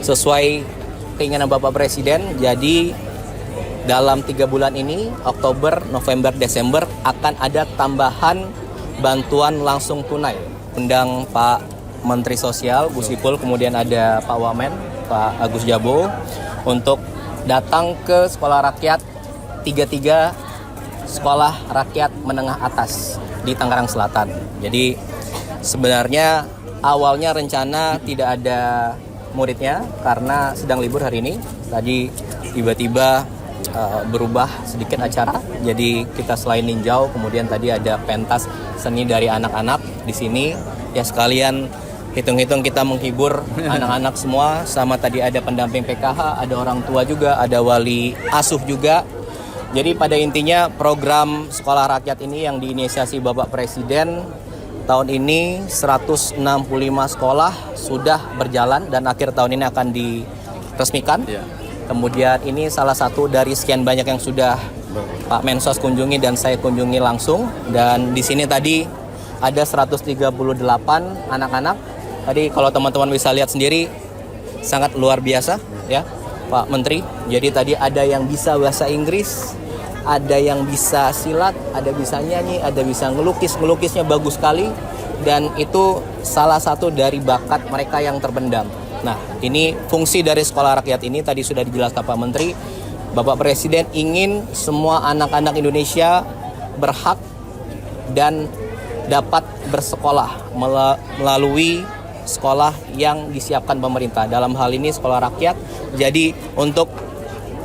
sesuai keinginan Bapak Presiden. Jadi dalam 3 bulan ini, Oktober, November, Desember, akan ada tambahan bantuan langsung tunai. Undang Pak Menteri Sosial, Gus Ipul, kemudian ada Pak Wamen, Pak Agus Jabo, untuk datang ke sekolah rakyat 33 sekolah rakyat menengah atas di Tangerang Selatan. Jadi sebenarnya awalnya rencana tidak ada muridnya karena sedang libur hari ini. Tadi tiba-tiba berubah sedikit acara. Jadi kita selain ninjau, kemudian tadi ada pentas seni dari anak-anak di sini. Ya sekalian hitung-hitung kita menghibur anak-anak semua. Sama tadi ada pendamping PKH, ada orang tua juga, ada wali asuh juga. Jadi pada intinya program sekolah rakyat ini yang diinisiasi Bapak Presiden tahun ini 165 sekolah sudah berjalan dan akhir tahun ini akan diresmikan. Kemudian ini salah satu dari sekian banyak yang sudah Pak Mensos kunjungi dan saya kunjungi langsung. Dan di sini tadi ada 138 anak-anak. Tadi kalau teman-teman bisa lihat sendiri sangat luar biasa ya Pak Menteri. Jadi tadi ada yang bisa bahasa Inggris, ada yang bisa silat, ada bisa nyanyi, ada bisa ngelukis. Ngelukisnya bagus sekali dan itu salah satu dari bakat mereka yang terpendam. Nah, ini fungsi dari sekolah rakyat ini tadi sudah dijelaskan Pak Menteri. Bapak Presiden ingin semua anak-anak Indonesia berhak dan dapat bersekolah melalui sekolah yang disiapkan pemerintah. Dalam hal ini sekolah rakyat. Jadi untuk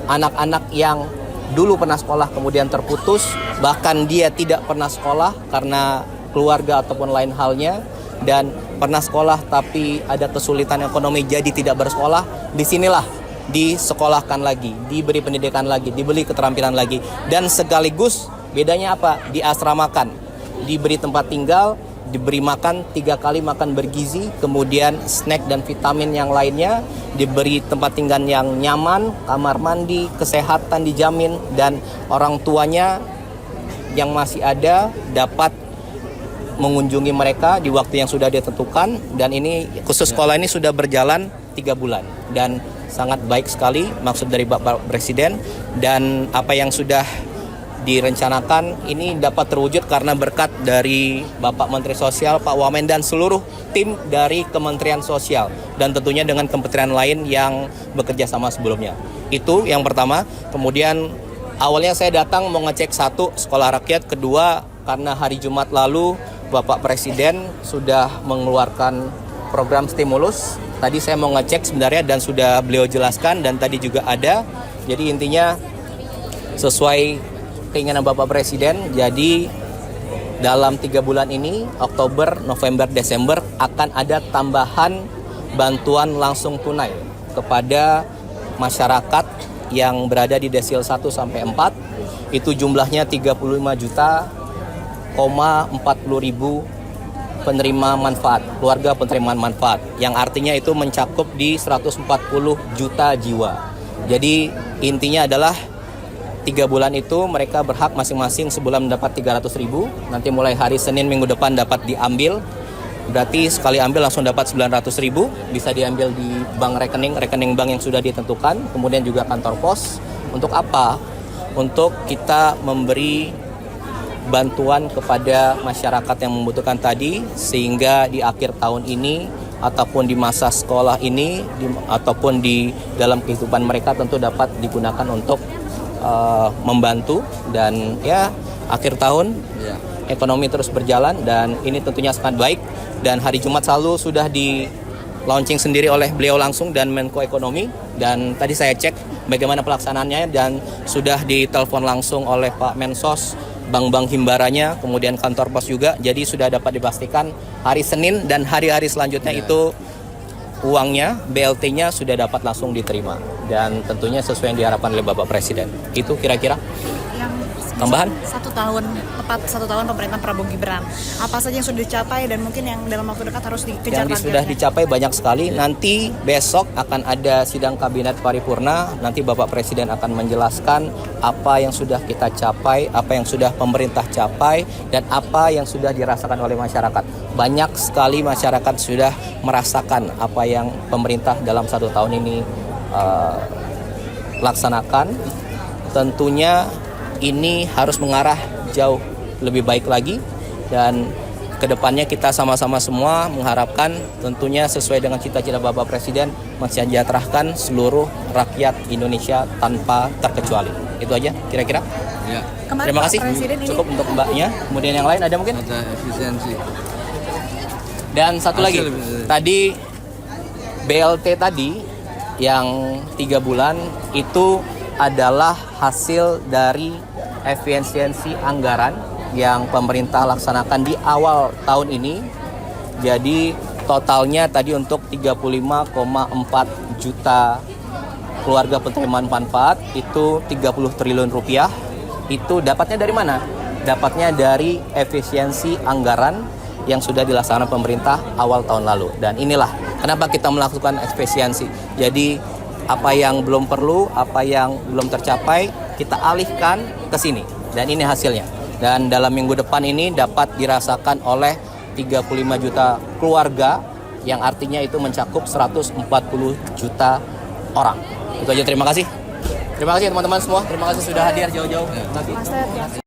anak-anak yang dulu pernah sekolah kemudian terputus, bahkan dia tidak pernah sekolah karena keluarga ataupun lain halnya, dan pernah sekolah tapi ada kesulitan ekonomi jadi tidak bersekolah, disinilah disekolahkan lagi, diberi pendidikan lagi, diberi keterampilan lagi, dan sekaligus bedanya apa? Diasramakan, diberi tempat tinggal, diberi makan 3 kali makan bergizi, kemudian snack dan vitamin yang lainnya, diberi tempat tinggal yang nyaman, kamar mandi, kesehatan dijamin, dan orang tuanya yang masih ada dapat mengunjungi mereka di waktu yang sudah ditentukan. Dan ini khusus sekolah ini sudah berjalan 3 bulan dan sangat baik sekali maksud dari Bapak Presiden, dan apa yang sudah direncanakan ini dapat terwujud karena berkat dari Bapak Menteri Sosial, Pak Wamen, dan seluruh tim dari Kementerian Sosial, dan tentunya dengan kementerian lain yang bekerja sama sebelumnya. Itu yang pertama. Kemudian awalnya saya datang mau ngecek satu sekolah rakyat, kedua karena hari Jumat lalu Bapak Presiden sudah mengeluarkan program stimulus. Tadi saya mau ngecek sebenarnya dan sudah beliau jelaskan dan tadi juga ada. Jadi intinya sesuai keinginan Bapak Presiden. Jadi dalam 3 bulan ini, Oktober, November, Desember, akan ada tambahan bantuan langsung tunai kepada masyarakat yang berada di desil 1 sampai 4. Itu jumlahnya 35,40 penerima manfaat, keluarga penerima manfaat, yang artinya itu mencakup di 140 juta jiwa. Jadi intinya adalah 3 bulan itu mereka berhak masing-masing sebulan mendapat 300.000. Nanti mulai hari Senin minggu depan dapat diambil. Berarti sekali ambil langsung dapat 900.000. Bisa diambil di bank rekening bank yang sudah ditentukan. Kemudian juga kantor pos. Untuk apa? Untuk kita memberi bantuan kepada masyarakat yang membutuhkan tadi, sehingga di akhir tahun ini ataupun di masa sekolah ini ataupun di dalam kehidupan mereka tentu dapat digunakan untuk membantu, dan ya akhir tahun ekonomi terus berjalan, dan ini tentunya sangat baik. Dan hari Jumat selalu sudah di launching sendiri oleh beliau langsung dan Menko Ekonomi, dan tadi saya cek bagaimana pelaksanaannya dan sudah ditelepon langsung oleh Pak Mensos, bank-bank himbaranya, kemudian kantor pos juga. Jadi sudah dapat dipastikan hari Senin dan hari-hari selanjutnya itu uangnya, BLT-nya sudah dapat langsung diterima, dan tentunya sesuai yang diharapkan oleh Bapak Presiden. Itu kira-kira yang tambahan. Tepat satu tahun pemerintahan Prabowo Gibran. Apa saja yang sudah dicapai dan mungkin yang dalam waktu dekat harus dikejar Yang sudah dicapai banyak sekali. Nanti besok akan ada sidang kabinet paripurna. Nanti Bapak Presiden akan menjelaskan apa yang sudah kita capai, apa yang sudah pemerintah capai, dan apa yang sudah dirasakan oleh masyarakat. banyak sekali masyarakat sudah merasakan apa yang pemerintah dalam 1 tahun ini laksanakan. Tentunya ini harus mengarah jauh lebih baik lagi, dan kedepannya kita sama-sama semua mengharapkan tentunya sesuai dengan cita-cita Bapak Presiden mensejahterakan seluruh rakyat Indonesia tanpa terkecuali. Itu aja kira-kira. Ya, Kemarin Terima Pak kasih. Presiden ini Cukup untuk Mbaknya. Kemudian yang lain ada mungkin? ada efisiensi. Dan satu lagi, Hasil bisa. tadi BLT tadi yang 3 bulan itu adalah hasil dari efisiensi anggaran yang pemerintah laksanakan di awal tahun ini. Jadi totalnya tadi untuk 35,4 juta keluarga penerima manfaat itu 30 triliun rupiah. Itu dapatnya dari mana? Dapatnya dari efisiensi anggaran yang sudah dilaksanakan pemerintah awal tahun lalu. Dan inilah kenapa kita melakukan efisiensi. Jadi apa yang belum perlu, apa yang belum tercapai, kita alihkan ke sini. Dan ini hasilnya. Dan dalam minggu depan ini dapat dirasakan oleh 35 juta keluarga, yang artinya itu mencakup 140 juta orang. Itu aja, terima kasih. Terima kasih teman-teman semua. Terima kasih sudah hadir jauh-jauh. Mas Ted, ya.